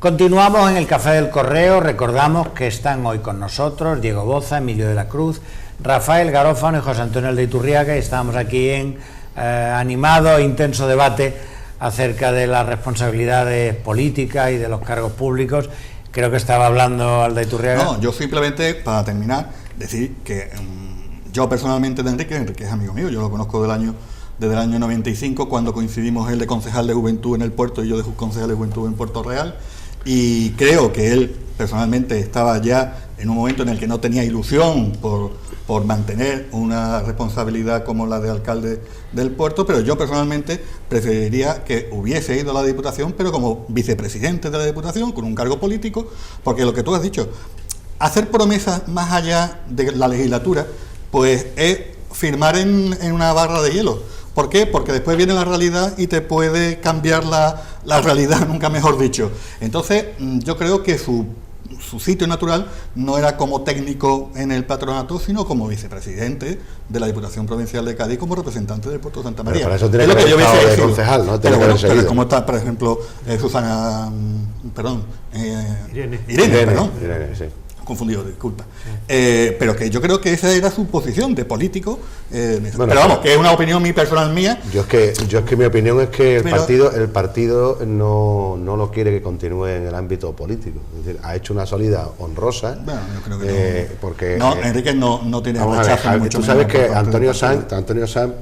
Continuamos en el Café del Correo. Recordamos que están hoy con nosotros Diego Boza, Emilio de la Cruz, Rafael Garófano y José Antonio Aldeiturriaga. Estamos aquí en animado e intenso debate acerca de las responsabilidades políticas y de los cargos públicos. Creo que estaba hablando Aldeiturriaga. No, yo simplemente, para terminar, decir que yo personalmente de Enrique es amigo mío, yo lo conozco desde el año 95, cuando coincidimos él de concejal de Juventud en el Puerto y yo de concejal de Juventud en Puerto Real. Y creo que él personalmente estaba ya en un momento en el que no tenía ilusión por mantener una responsabilidad como la de alcalde del puerto, pero yo personalmente preferiría que hubiese ido a la Diputación, pero como vicepresidente de la Diputación, con un cargo político, porque lo que tú has dicho, hacer promesas más allá de la legislatura, pues es firmar en una barra de hielo. ¿Por qué? Porque después viene la realidad y te puede cambiar la realidad, nunca mejor dicho. Entonces, yo creo que su sitio natural no era como técnico en el patronato, sino como vicepresidente de la Diputación Provincial de Cádiz, como representante del Puerto de Santa María. Pero para eso tiene que haber estado de concejal, ¿no? Pero como está, por ejemplo, Irene, sí. Confundido, disculpa. Pero que yo creo que esa era su posición de político. Bueno, pero vamos, que es una opinión personal mía. Yo es que mi opinión es que el partido no lo quiere que continúe en el ámbito político. Es decir, ha hecho una salida honrosa. Bueno, yo creo que no. Porque Enrique no tiene rechazo. Tú sabes que Antonio Sanz,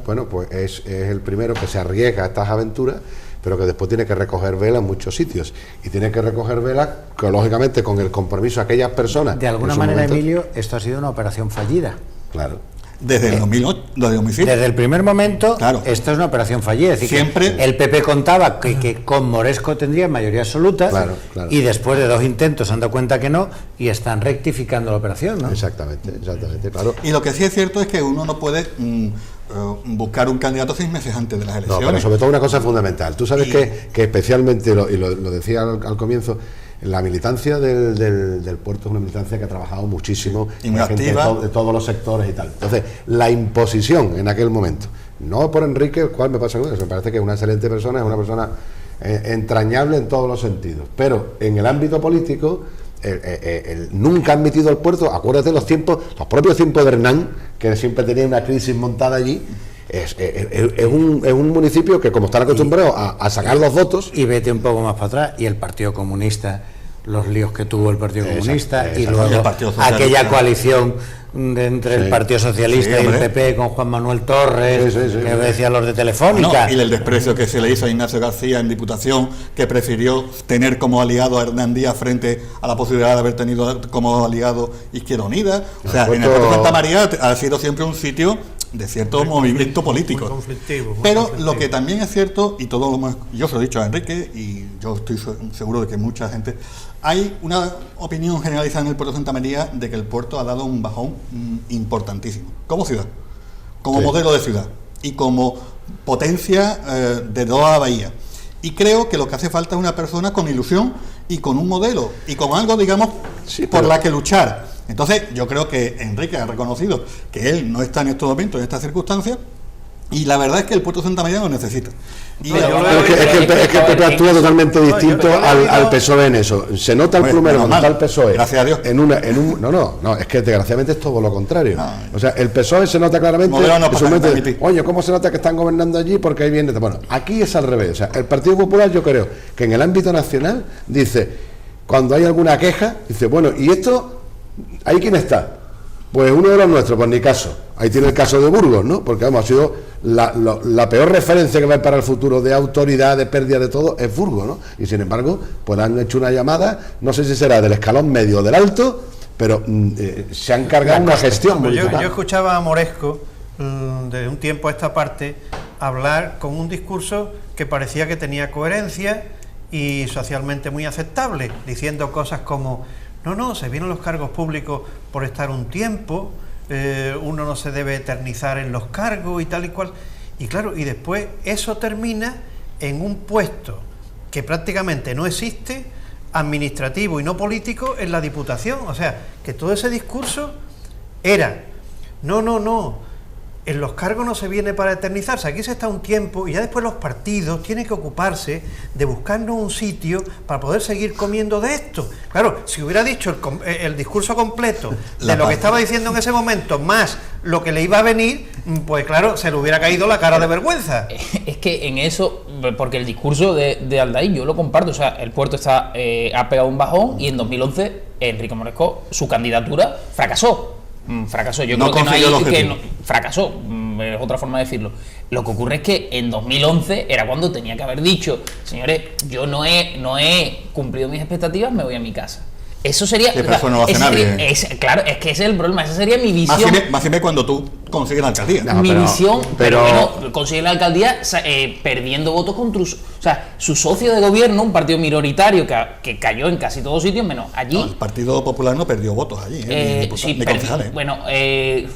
bueno, pues es el primero que se arriesga a estas aventuras, pero que después tiene que recoger velas en muchos sitios, y tiene que recoger velas que, lógicamente, con el compromiso de aquellas personas. De alguna manera, Emilio, esto ha sido una operación fallida. Claro. Desde el 2007. Desde el primer momento, claro. Esto es una operación fallida. Es decir, siempre el PP contaba que con Moresco tendría mayoría absoluta, claro. Y después de 2 intentos se han dado cuenta que no, y están rectificando la operación, ¿no? Exactamente, claro. Y lo que sí es cierto es que uno no puede buscar un candidato 6 meses antes de las elecciones. No, pero sobre todo una cosa fundamental. Tú sabes que especialmente, y lo decía al comienzo, la militancia del puerto es una militancia que ha trabajado muchísimo, y muy activa, de todos los sectores y tal. Entonces, la imposición en aquel momento, no por Enrique, el cual me parece que es una excelente persona, es una persona entrañable en todos los sentidos, pero en el ámbito político nunca ha admitido el puerto. Acuérdate los propios tiempos de Hernán, que siempre tenía una crisis montada allí. Es un municipio que, como están acostumbrados a sacar los votos. Y vete un poco más para atrás, y el Partido Comunista, los líos que tuvo el Partido Comunista, y luego aquella coalición entre el Partido Socialista y el PP con Juan Manuel Torres, que decían los de Telefónica. Y el desprecio que se le hizo a Ignacio García en Diputación, que prefirió tener como aliado a Hernán Díaz frente a la posibilidad de haber tenido como aliado Izquierda Unida. O sea, en el puerto de Santa María ha sido siempre un sitio de cierto movimiento político. Pero lo que también es cierto, y todo yo se lo he dicho a Enrique, y yo estoy seguro de que mucha gente, hay una opinión generalizada en el puerto de Santa María de que el puerto ha dado un bajón importantísimo, como ciudad, como modelo de ciudad y como potencia de toda la bahía. Y creo que lo que hace falta es una persona con ilusión y con un modelo y con algo, digamos, por la que luchar. Entonces, yo creo que Enrique ha reconocido que él no está en estos momentos, en estas circunstancias, y la verdad es que el puerto de Santa María lo necesita. Es que el PP actúa totalmente distinto al PSOE en eso. Se nota el plumero donde está el PSOE. Gracias a Dios. No, es que desgraciadamente es todo lo contrario. O sea, el PSOE se nota claramente. Oye, ¿cómo se nota que están gobernando allí? Porque ahí viene. Bueno, aquí es al revés. O sea, el Partido Popular, yo creo que en el ámbito nacional dice, cuando hay alguna queja, dice, bueno, ¿y esto? ¿Ahí quién está? Pues uno de los nuestros, pues ni caso. Ahí tiene el caso de Burgos, ¿no? Porque vamos, ha sido la peor referencia que va para el futuro de autoridad, de pérdida de todo, es Burgos, ¿no? Y sin embargo, pues han hecho una llamada, no sé si será del escalón medio o del alto, pero se han cargado una gestión. Yo escuchaba a Moresco de un tiempo a esta parte hablar con un discurso que parecía que tenía coherencia y socialmente muy aceptable, diciendo cosas como: no, se vienen los cargos públicos por estar un tiempo, uno no se debe eternizar en los cargos y tal y cual. Y claro, y después eso termina en un puesto que prácticamente no existe, administrativo y no político, en la Diputación. O sea, que todo ese discurso era, no, en los cargos no se viene para eternizarse, aquí se está un tiempo y ya después los partidos tienen que ocuparse de buscarnos un sitio para poder seguir comiendo de esto. Claro, si hubiera dicho el discurso completo de lo que estaba diciendo en ese momento, más lo que le iba a venir, pues claro, se le hubiera caído la cara de vergüenza. Es que en eso, porque el discurso de Aldaín yo lo comparto, o sea, el puerto ha pegado un bajón y en 2011 Enrique Moresco, su candidatura fracasó. Yo no creo que no fracasó, es otra forma de decirlo. Lo que ocurre es que en 2011 era cuando tenía que haber dicho, señores, yo no he cumplido mis expectativas, me voy a mi casa. Eso sería... Eso no lo hace nadie. Claro, es que ese es el problema, esa sería mi visión. Más bien cuando tú consigues la alcaldía. No, mi visión, pero bueno, consigue la alcaldía perdiendo votos contra su socio de gobierno, un partido minoritario que cayó en casi todos sitios, menos allí. No, el Partido Popular no perdió votos allí, ni concejales. Bueno,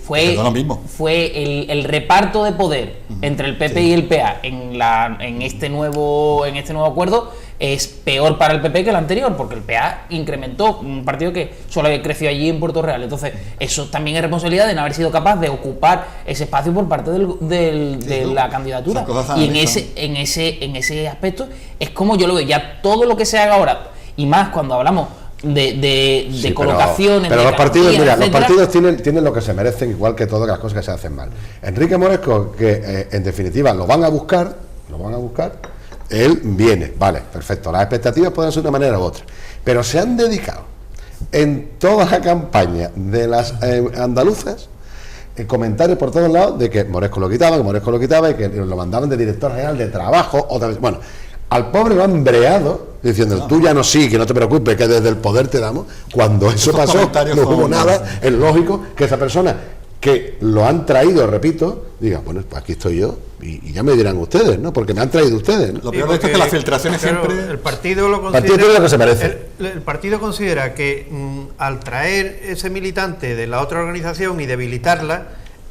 fue el reparto de poder entre el PP y el PA en este nuevo acuerdo es peor para el PP que el anterior, porque el PA incrementó, un partido que solo había crecido allí en Puerto Real. Entonces, eso también es responsabilidad de no haber sido capaz de ocupar ese espacio por parte de la candidatura. Y en ese aspecto es como yo lo veo. Ya todo lo que se haga ahora, y más cuando hablamos de colocaciones, pero los partidos, mira, los partidos tienen lo que se merecen, igual que todas las cosas que se hacen mal. Enrique Moresco, que en definitiva lo van a buscar, él viene, vale, perfecto, las expectativas pueden ser de una manera u otra, pero se han dedicado en toda la campaña de las andaluzas comentarios por todos lados de que Moresco lo quitaba y que lo mandaban de director general de trabajo otra vez. Bueno, al pobre lo han breado diciendo, tú ya no sí, que no te preocupes, que desde el poder te damos. Cuando eso pasó, no hubo nada. Es lógico que esa persona que lo han traído, repito, diga, bueno, pues aquí estoy yo y ya me dirán ustedes, ¿no? Porque me han traído ustedes, ¿no? Lo peor de esto es que las filtraciones siempre... El partido lo considera... Partido tiene lo que se merece. El partido considera que al traer ese militante de la otra organización y debilitarla,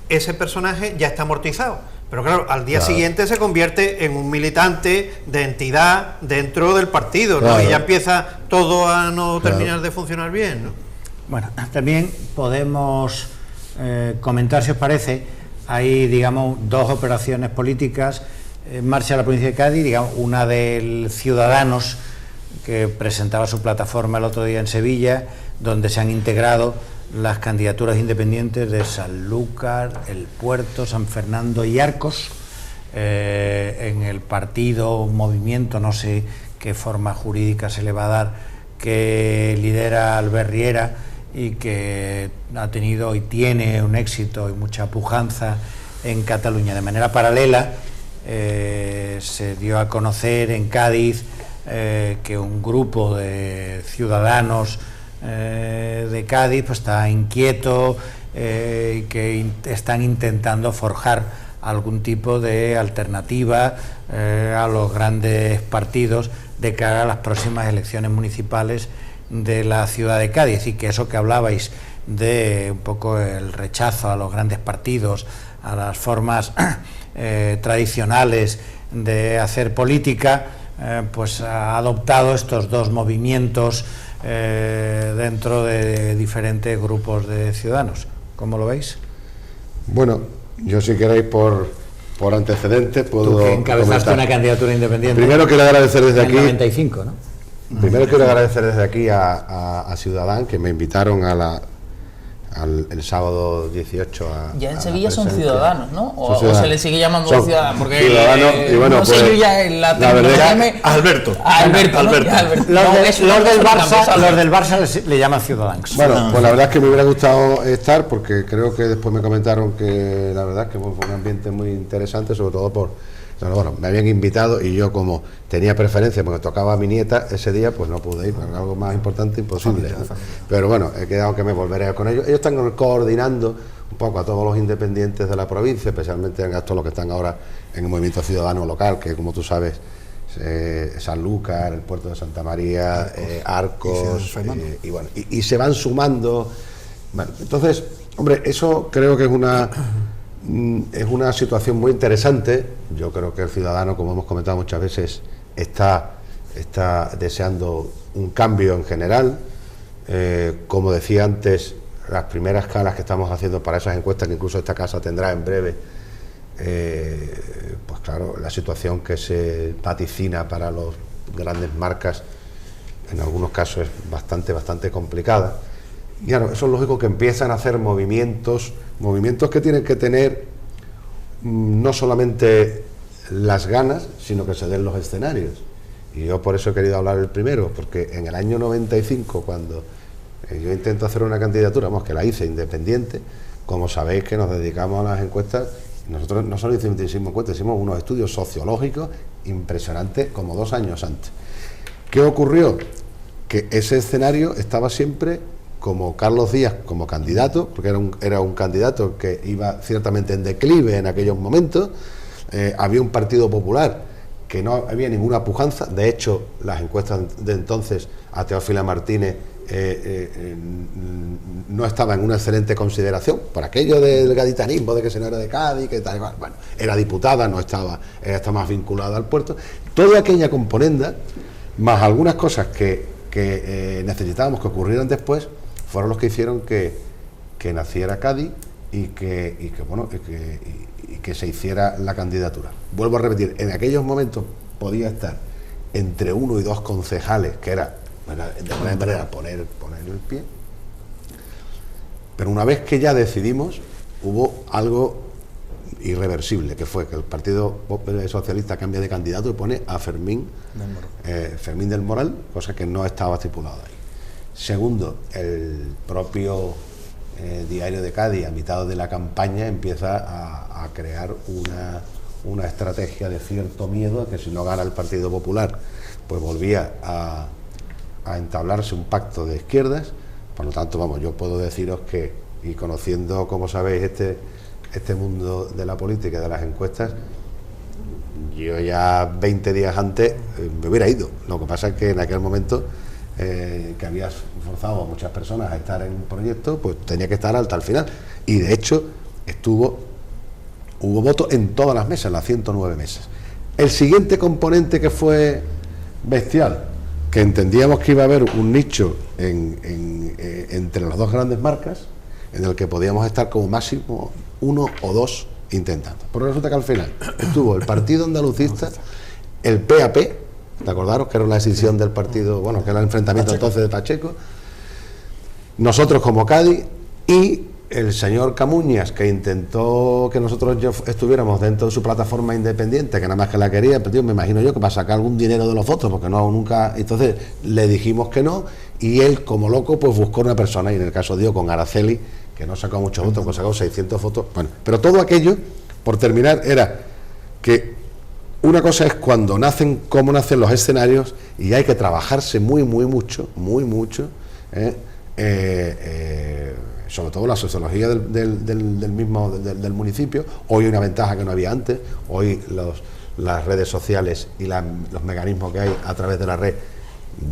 ese personaje ya está amortizado. Pero claro, al día siguiente se convierte en un militante de entidad dentro del partido, ¿no? Y ya empieza todo a no terminar de funcionar bien, ¿no? Bueno, también podemos comentar, si os parece, hay, digamos, dos operaciones políticas en marcha en la provincia de Cádiz, digamos, una del Ciudadanos, que presentaba su plataforma el otro día en Sevilla, donde se han integrado las candidaturas independientes de Sanlúcar, El Puerto, San Fernando y Arcos, en el partido, movimiento, no sé qué forma jurídica se le va a dar, que lidera Albert Riera y que ha tenido y tiene un éxito y mucha pujanza en Cataluña. De manera paralela, se dio a conocer en Cádiz que un grupo de ciudadanos de Cádiz pues está inquieto y que están intentando forjar algún tipo de alternativa a los grandes partidos de cara a las próximas elecciones municipales de la ciudad de Cádiz, y que eso que hablabais de un poco el rechazo a los grandes partidos, a las formas tradicionales de hacer política, pues ha adoptado estos dos movimientos dentro de diferentes grupos de ciudadanos. ¿Cómo lo veis? Bueno, yo si queréis por antecedentes puedo... Tú que encabezaste una candidatura independiente. Primero quiero agradecer desde aquí... 95, ¿no? Primero quiero agradecer desde aquí a Ciudadán, que me invitaron el sábado 18 ya en Sevilla son ciudadanos, ¿no? O se le sigue llamando ciudadanos, porque ciudadanos, y bueno, no sé, yo ya en la verdad, Alberto. Los del Barça le llaman ciudadanos. Bueno, pues la verdad es que me hubiera gustado estar, porque creo que después me comentaron que la verdad es que fue un ambiente muy interesante, sobre todo bueno, me habían invitado y yo, como tenía preferencia porque tocaba a mi nieta ese día, pues no pude ir, porque algo más importante imposible, ¿no? Pero bueno, he quedado que me volveré con ellos. Ellos están coordinando un poco a todos los independientes de la provincia, especialmente a todos los que están ahora en el movimiento ciudadano local, que como tú sabes, Sanlúcar, el puerto de Santa María, Arcos, y bueno, y se van sumando. Bueno, entonces, hombre, eso creo que es una situación muy interesante. Yo creo que el ciudadano, como hemos comentado muchas veces, está deseando un cambio en general. Como decía antes, las primeras calas que estamos haciendo para esas encuestas, que incluso esta casa tendrá en breve, pues claro, la situación que se vaticina para las grandes marcas en algunos casos es bastante complicada. Y claro, eso es lógico que empiezan a hacer movimientos que tienen que tener no solamente las ganas, sino que se den los escenarios. Y yo por eso he querido hablar el primero, porque en el año 95, cuando yo intento hacer una candidatura, vamos, que la hice independiente, como sabéis que nos dedicamos a las encuestas, nosotros no solo hicimos encuestas, hicimos unos estudios sociológicos impresionantes como 2 años antes. ¿Qué ocurrió? Que ese escenario estaba siempre como Carlos Díaz como candidato, porque era un candidato que iba ciertamente en declive en aquellos momentos. Había un Partido Popular que no había ninguna pujanza. De hecho, las encuestas de entonces a Teófila Martínez no estaba en una excelente consideración por aquello del gaditanismo, de que se no era de Cádiz, que tal, bueno, era diputada, no estaba, está más vinculada al puerto. Toda aquella componenda, más algunas cosas que necesitábamos que ocurrieran después, fueron los que hicieron que naciera Cádiz y que se hiciera la candidatura. Vuelvo a repetir, en aquellos momentos podía estar entre 1 y 2 concejales, que era de alguna manera poner el pie, pero una vez que ya decidimos, hubo algo irreversible, que fue que el Partido Socialista cambia de candidato y pone a Fermín del Moral, cosa que no estaba estipulada ahí. Segundo, el propio Diario de Cádiz, a mitad de la campaña, empieza a crear una estrategia de cierto miedo a que si no gana el Partido Popular, pues volvía a entablarse un pacto de izquierdas. Por lo tanto, vamos, yo puedo deciros que, y conociendo, como sabéis, este mundo de la política y de las encuestas, yo ya 20 días antes me hubiera ido. Lo que pasa es que en aquel momento que había forzado a muchas personas a estar en un proyecto, pues tenía que estar hasta el final. Y de hecho hubo votos en todas las mesas, las 109 mesas. El siguiente componente que fue bestial, que entendíamos que iba a haber un nicho entre las 2 grandes marcas, en el que podíamos estar como máximo 1 o 2 intentando. Pero resulta que al final estuvo el Partido Andalucista, el PAP, ¿te acordaros? Que era la decisión del partido, bueno, que era el enfrentamiento entonces de Pacheco, nosotros como Cádiz y el señor Camuñas, que intentó que nosotros estuviéramos dentro de su plataforma independiente, que nada más que la quería, pero tío, me imagino yo que para sacar algún dinero de los votos, porque no, nunca, entonces le dijimos que no, y él como loco pues buscó una persona, y en el caso dio con Araceli, que no sacó muchos votos, pues sacó 600 votos, bueno, pero todo aquello, por terminar, era que una cosa es cuando nacen, cómo nacen los escenarios, y hay que trabajarse muy mucho, sobre todo la sociología del municipio. Hoy hay una ventaja que no había antes. Hoy las redes sociales y los mecanismos que hay a través de la red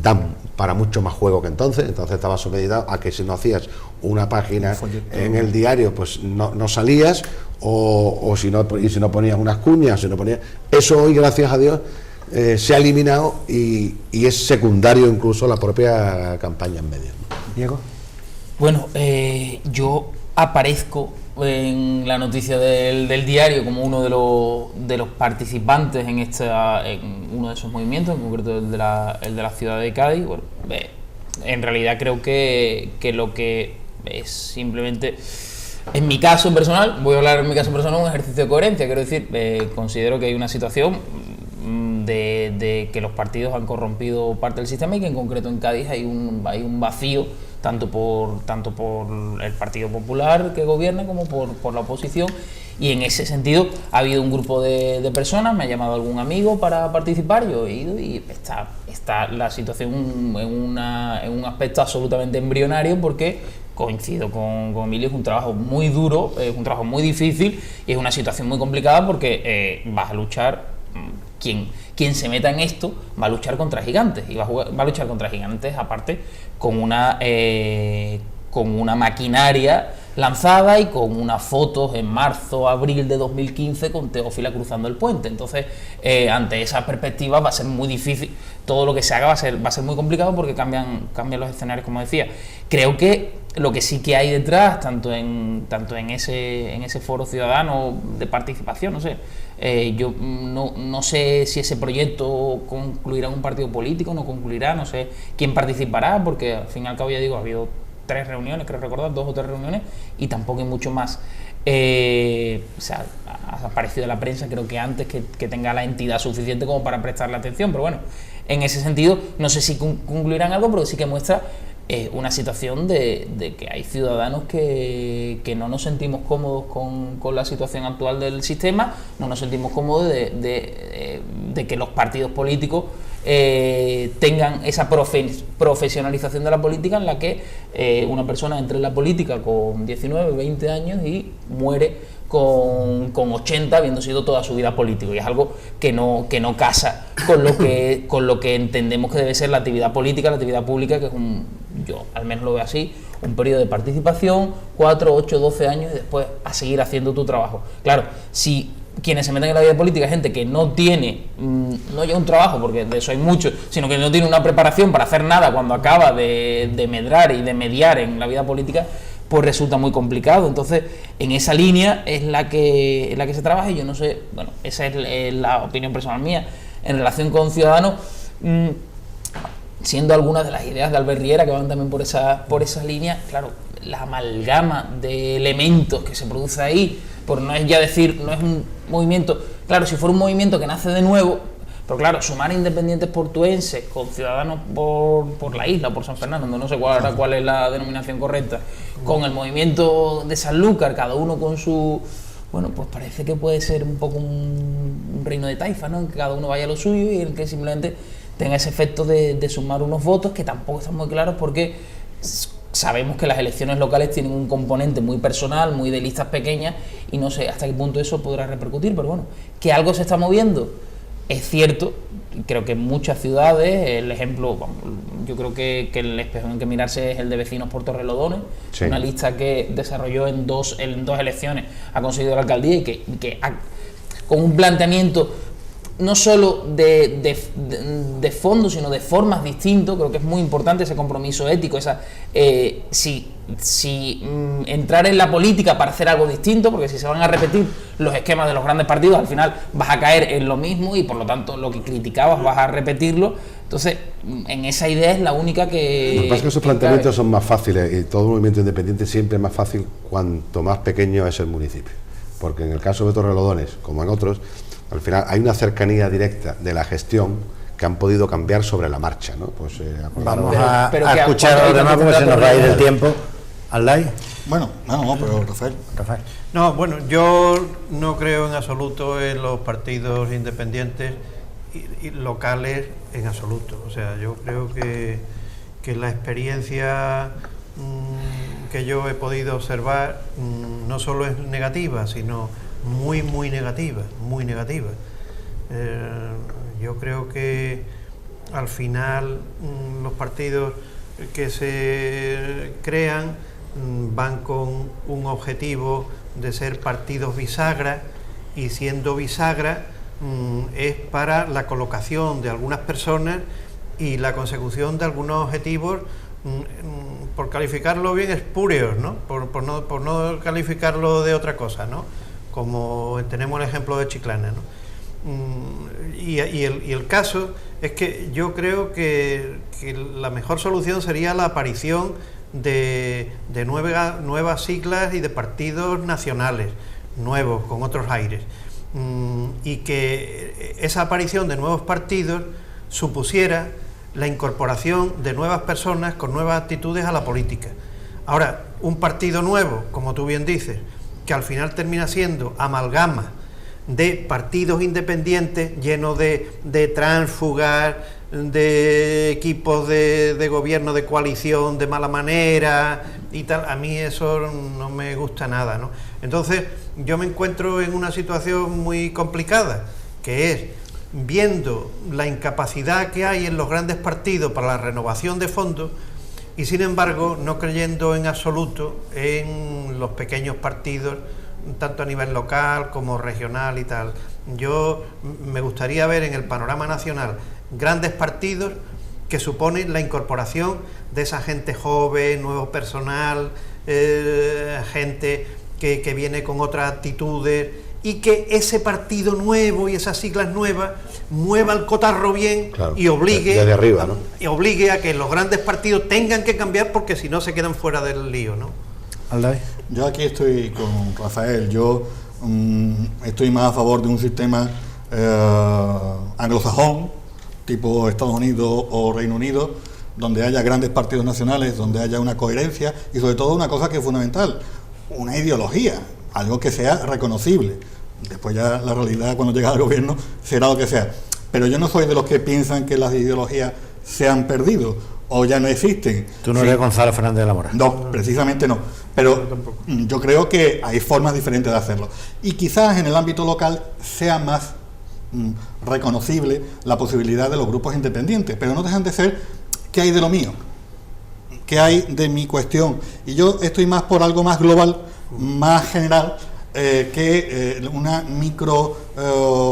dan para mucho más juego que entonces. Entonces estaba supeditado a que si no hacías una página en el diario, pues no salías, o si no ponías unas cuñas, si no ponías... Eso hoy, gracias a Dios, se ha eliminado y es secundario incluso la propia campaña en medios. Diego. Bueno, yo aparezco en la noticia del diario como uno de los participantes en uno de esos movimientos, en concreto el de la ciudad de Cádiz. Bueno, en realidad creo que lo que es simplemente, en mi caso personal, voy a hablar en mi caso personal, un ejercicio de coherencia. Quiero decir, considero que hay una situación de que los partidos han corrompido parte del sistema y que en concreto en Cádiz hay un vacío tanto por el Partido Popular que gobierna como por la oposición, y en ese sentido ha habido un grupo de personas, me ha llamado algún amigo para participar, yo he ido y está la situación en un aspecto absolutamente embrionario, porque coincido con Emilio, es un trabajo muy duro, es un trabajo muy difícil y es una situación muy complicada porque vas a luchar. Quien se meta en esto va a luchar contra gigantes, y va a luchar contra gigantes aparte con una maquinaria lanzada y con unas fotos en marzo, abril de 2015 con Teófila cruzando el puente. Entonces, ante esa perspectiva va a ser muy difícil, todo lo que se haga va a ser muy complicado porque cambian los escenarios, como decía. Creo que lo que sí que hay detrás, tanto en ese foro ciudadano de participación, no sé, yo no sé si ese proyecto concluirá en un partido político, no concluirá, no sé quién participará, porque al fin y al cabo, ya digo, ha habido 3 reuniones, creo recordar, 2 o 3 reuniones, y tampoco hay mucho más. O sea, ha aparecido en la prensa, creo que antes que tenga la entidad suficiente como para prestarle atención, pero bueno, en ese sentido, no sé si concluirán algo, pero sí que muestra una situación de que hay ciudadanos que no nos sentimos cómodos con la situación actual del sistema, no nos sentimos cómodos de que los partidos políticos tengan esa profesionalización de la política, en la que una persona entra en la política con 19, 20 años y muere con 80, habiendo sido toda su vida político, y es algo que no casa con lo que entendemos que debe ser la actividad política, la actividad pública, que es yo al menos lo veo así, un periodo de participación, 4, 8, 12 años, y después a seguir haciendo tu trabajo. Claro, si quienes se meten en la vida política, gente que no tiene, no ya un trabajo, porque de eso hay mucho, sino que no tiene una preparación para hacer nada cuando acaba de medrar y de mediar en la vida política, pues resulta muy complicado. Entonces, en esa línea es la que se trabaja, y yo no sé, bueno, esa es la opinión personal mía en relación con Ciudadanos, siendo algunas de las ideas de Albert Riera que van también por esa línea. Claro, la amalgama de elementos que se produce ahí, por no es ya decir, no es un movimiento, claro, si fuera un movimiento que nace de nuevo, pero claro, sumar independientes portuenses con Ciudadanos por la isla, por San Fernando, no sé cuál es la denominación correcta, con el movimiento de Sanlúcar, cada uno con su... Bueno, pues parece que puede ser un poco un reino de taifa, ¿no? Que cada uno vaya a lo suyo y el que simplemente tenga ese efecto de sumar unos votos que tampoco están muy claros, porque sabemos que las elecciones locales tienen un componente muy personal, muy de listas pequeñas, y no sé hasta qué punto eso podrá repercutir, pero bueno, que algo se está moviendo, es cierto. Creo que en muchas ciudades, el ejemplo, yo creo que el espejo en que mirarse es el de Vecinos por Torrelodones, sí, una lista que desarrolló en dos elecciones, ha conseguido la alcaldía, y que con un planteamiento no solo de fondo, sino de formas distintas. Creo que es muy importante ese compromiso ético, entrar en la política para hacer algo distinto, porque si se van a repetir los esquemas de los grandes partidos, al final vas a caer en lo mismo, y por lo tanto lo que criticabas vas a repetirlo. Entonces, en esa idea es la única que... Lo que pasa es que esos planteamientos son más fáciles, y todo movimiento independiente siempre es más fácil cuanto más pequeño es el municipio, porque en el caso de Torrelodones, como en otros, al final hay una cercanía directa de la gestión que han podido cambiar sobre la marcha, ¿no? Pues vamos a escuchar a los demás, porque se nos va a ir el tiempo. ¿Aldai? Bueno, no, pero Rafael. No, bueno, yo no creo en absoluto en los partidos independientes y locales en absoluto. O sea, yo creo que la experiencia que yo he podido observar no solo es negativa, sino muy negativa, muy negativa. Yo creo que al final los partidos que se crean van con un objetivo de ser partidos bisagra, y siendo bisagra es para la colocación de algunas personas y la consecución de algunos objetivos, por calificarlo bien, espurios, ¿no? Por no calificarlo de otra cosa, ¿no? Como tenemos el ejemplo de Chiclana, ¿no? Y el caso es que yo creo que la mejor solución sería la aparición de nuevas siglas y de partidos nacionales nuevos, con otros aires, y que esa aparición de nuevos partidos supusiera la incorporación de nuevas personas con nuevas actitudes a la política. Ahora, un partido nuevo, como tú bien dices, que al final termina siendo amalgama de partidos independientes llenos de tránsfugas, de equipos de gobierno, de coalición, de mala manera y tal, a mí eso no me gusta nada, ¿no? Entonces yo me encuentro en una situación muy complicada, que es, viendo la incapacidad que hay en los grandes partidos para la renovación de fondos, y sin embargo no creyendo en absoluto en los pequeños partidos, tanto a nivel local como regional y tal. Yo me gustaría ver en el panorama nacional grandes partidos que suponen la incorporación de esa gente joven, nuevo personal, gente que viene con otras actitudes, y que ese partido nuevo y esas siglas nuevas mueva el cotarro bien, claro, y obligue desde arriba, ¿no? Y obligue a que los grandes partidos tengan que cambiar, porque si no se quedan fuera del lío, ¿no? Aldai. Yo aquí estoy con Rafael. Yo estoy más a favor de un sistema anglosajón, tipo Estados Unidos o Reino Unido, donde haya grandes partidos nacionales, donde haya una coherencia y sobre todo una cosa que es fundamental, una ideología, algo que sea reconocible. Después ya la realidad, cuando llega al gobierno, será lo que sea. Pero yo no soy de los que piensan que las ideologías se han perdido o ya no existen. ¿Tú no eres Gonzalo Fernández de la Mora? No, precisamente no. Pero yo creo que hay formas diferentes de hacerlo. Y quizás en el ámbito local sea más reconocible la posibilidad de los grupos independientes, pero no dejan de ser qué hay de lo mío, qué hay de mi cuestión. Y yo estoy más por algo más global, más general, que una micro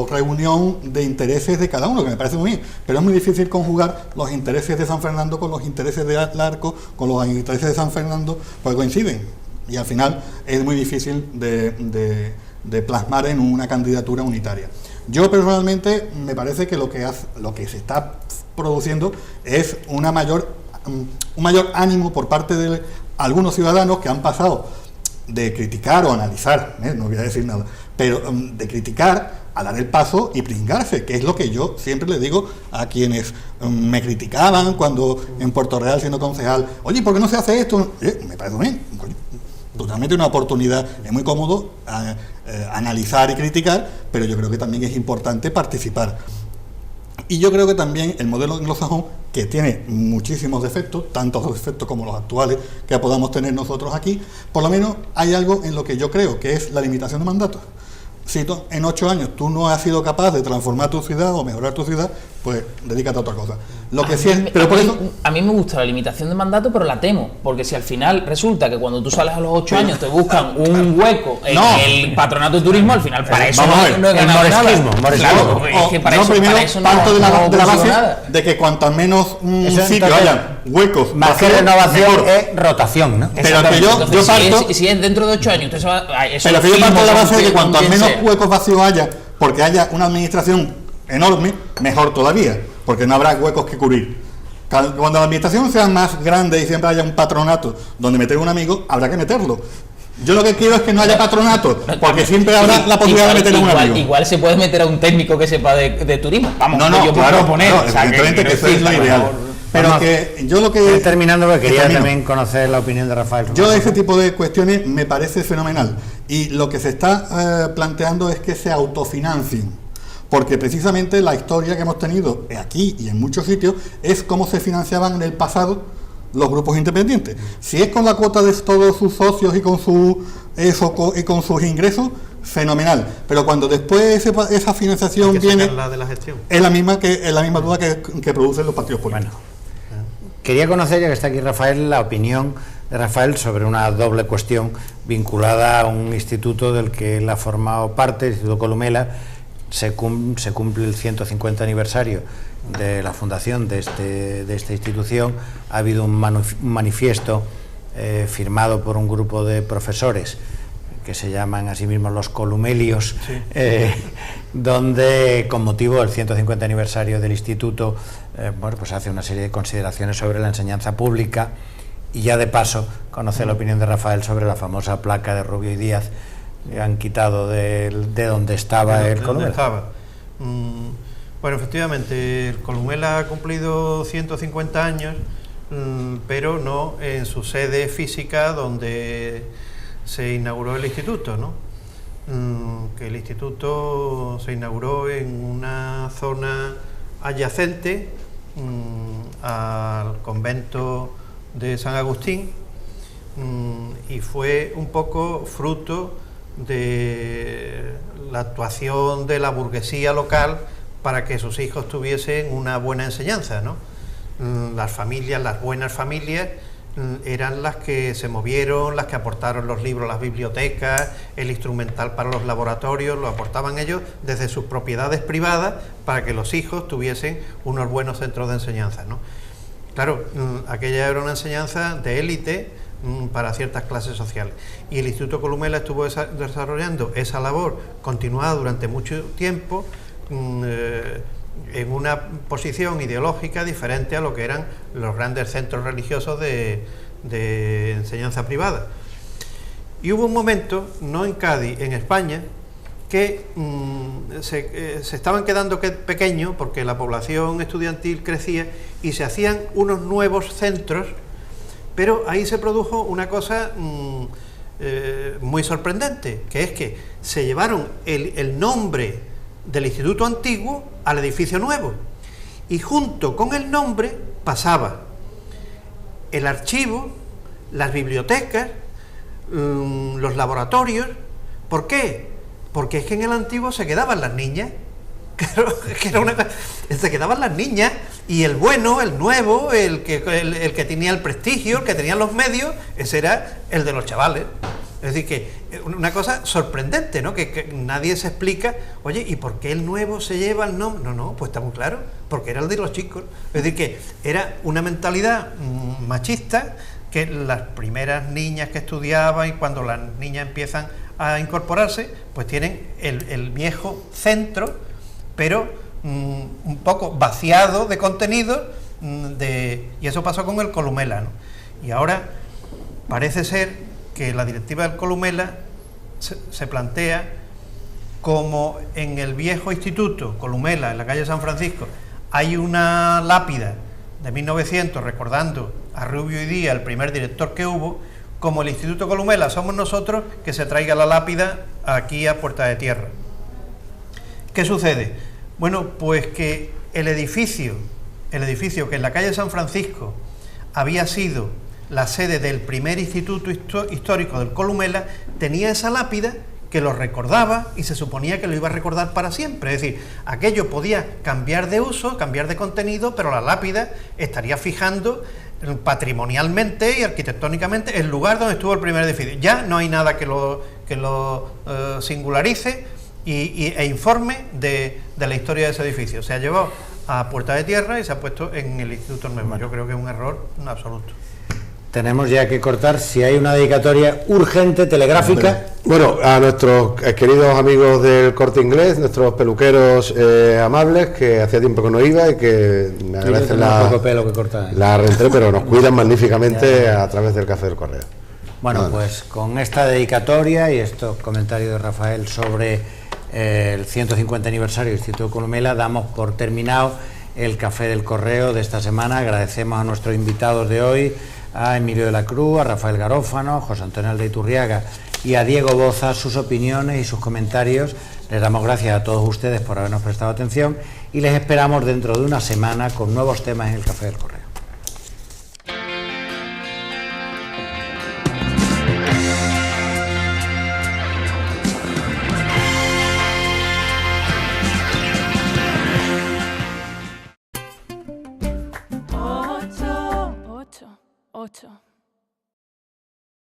reunión de intereses de cada uno, que me parece muy bien, pero es muy difícil conjugar los intereses de San Fernando con los intereses de Larco, con los intereses de San Fernando, porque coinciden, y al final es muy difícil de plasmar en una candidatura unitaria. Yo personalmente me parece que lo que se está produciendo es un mayor ánimo por parte de algunos ciudadanos que han pasado de criticar o analizar, no voy a decir nada, pero de criticar a dar el paso y pringarse, que es lo que yo siempre le digo a quienes me criticaban cuando en Puerto Real, siendo concejal, oye, ¿por qué no se hace esto? Me parece bien, totalmente una oportunidad, es muy cómodo analizar y criticar, pero yo creo que también es importante participar. Y yo creo que también el modelo anglosajón, que tiene muchísimos defectos, tantos defectos como los actuales que podamos tener nosotros aquí, por lo menos hay algo en lo que yo creo, que es la limitación de mandatos. Si en 8 años tú no has sido capaz de transformar tu ciudad o mejorar tu ciudad, pues dedícate a otra cosa. Lo que sí es, pero por eso a mí me gusta la limitación de mandato, pero la temo, porque si al final resulta que cuando tú sales a los 8 años te buscan un hueco en el patronato de turismo, al final para eso no he ganado nada. Claro, es que para eso parto de la base de que cuanto menos sitio haya huecos, más que renovación es rotación, ¿no? Pero que yo parto, si es dentro de 8 años, usted se va, pero que yo parto de la base de que cuanto menos huecos vacíos haya, porque haya una administración enorme, mejor todavía, porque no habrá huecos que cubrir. Cuando la administración sea más grande y siempre haya un patronato donde meter un amigo, habrá que meterlo. Yo lo que quiero es que no haya patronato, porque siempre habrá la posibilidad de meter a un amigo. Igual se puede meter a un técnico que sepa de turismo. Vamos, yo puedo proponer. Evidentemente que eso es lo ideal. Pero que yo lo que... Terminando, porque quería también conocer la opinión de Rafael. Yo ese tipo de cuestiones me parece fenomenal. Y lo que se está planteando es que se autofinancien. Porque precisamente la historia que hemos tenido aquí y en muchos sitios es cómo se financiaban en el pasado los grupos independientes. Si es con la cuota de todos sus socios y con sus ingresos, fenomenal. Pero cuando después esa financiación viene, la de la gestión. es la misma duda que producen los partidos políticos. Bueno, quería conocer, ya que está aquí Rafael, la opinión de Rafael sobre una doble cuestión vinculada a un instituto del que él ha formado parte, el Instituto Columela. Se cumple el 150 aniversario de la fundación de esta institución. Ha habido un manifiesto firmado por un grupo de profesores que se llaman a sí mismos los columelios, sí. Donde con motivo del 150 aniversario del instituto pues hace una serie de consideraciones sobre la enseñanza pública, y ya de paso conocer la opinión de Rafael sobre la famosa placa de Rubio y Díaz que han quitado de donde estaba el Columela. Bueno, efectivamente, el Columela ha cumplido 150 años, pero no en su sede física donde se inauguró el instituto, ¿no? Que el instituto se inauguró en una zona adyacente al convento de San Agustín, y fue un poco fruto de la actuación de la burguesía local para que sus hijos tuviesen una buena enseñanza, ¿no? Las buenas familias, eran las que se movieron, las que aportaron los libros a las bibliotecas, el instrumental para los laboratorios, lo aportaban ellos desde sus propiedades privadas para que los hijos tuviesen unos buenos centros de enseñanza, ¿no? Claro, aquella era una enseñanza de élite para ciertas clases sociales, y el Instituto Columela estuvo desarrollando esa labor continuada durante mucho tiempo, en una posición ideológica diferente a lo que eran los grandes centros religiosos de enseñanza privada. Y hubo un momento, no en Cádiz, en España, que se estaban quedando pequeños porque la población estudiantil crecía y se hacían unos nuevos centros, pero ahí se produjo una cosa muy sorprendente, que es que se llevaron el nombre del instituto antiguo al edificio nuevo, y junto con el nombre pasaba el archivo, las bibliotecas, los laboratorios. ¿Por qué? Porque es que en el antiguo se quedaban las niñas. Claro, que era una cosa, se quedaban las niñas, y el bueno, el nuevo, el que tenía el prestigio, el que tenía los medios, ese era el de los chavales. Es decir, que una cosa sorprendente, ¿no? Que nadie se explica, oye, ¿y por qué el nuevo se lleva el nombre? No, pues está muy claro, porque era el de los chicos. Es decir, que era una mentalidad machista, que las primeras niñas que estudiaban, y cuando las niñas empiezan a incorporarse, pues tienen el viejo centro, pero un poco vaciado de contenido, y eso pasó con el Columela, ¿no? Y ahora parece ser que la directiva del Columela se plantea como en el viejo instituto Columela, en la calle San Francisco, hay una lápida de 1900 recordando a Rubio y Díaz, el primer director que hubo. Como el Instituto Columela somos nosotros, que se traiga la lápida aquí a Puerta de Tierra. ¿Qué sucede? Bueno, pues que el edificio que en la calle San Francisco había sido la sede del primer instituto histórico del Columela, tenía esa lápida que lo recordaba y se suponía que lo iba a recordar para siempre. Es decir, aquello podía cambiar de uso, cambiar de contenido, pero la lápida estaría fijando patrimonialmente y arquitectónicamente el lugar donde estuvo el primer edificio. Ya no hay nada que lo singularice e informe de la historia de ese edificio. Se ha llevado a Puerta de Tierra y se ha puesto en el Instituto Nuevo. Yo creo que es un error absoluto. Tenemos ya que cortar. Si hay una dedicatoria urgente, telegráfica. Bueno, a nuestros queridos amigos del Corte Inglés, nuestros peluqueros amables, que hacía tiempo que no iba y que me agradecen la reentré, pero nos cuidan magníficamente a través del Café del Correo. Bueno, pues con esta dedicatoria y estos comentarios de Rafael sobre el 150 aniversario del Instituto Columela, damos por terminado el Café del Correo de esta semana. Agradecemos a nuestros invitados de hoy, a Emilio de la Cruz, a Rafael Garófano, a José Antonio de Iturriaga y a Diego Boza, sus opiniones y sus comentarios. Les damos gracias a todos ustedes por habernos prestado atención y les esperamos dentro de una semana con nuevos temas en el Café del Correo. Ocho.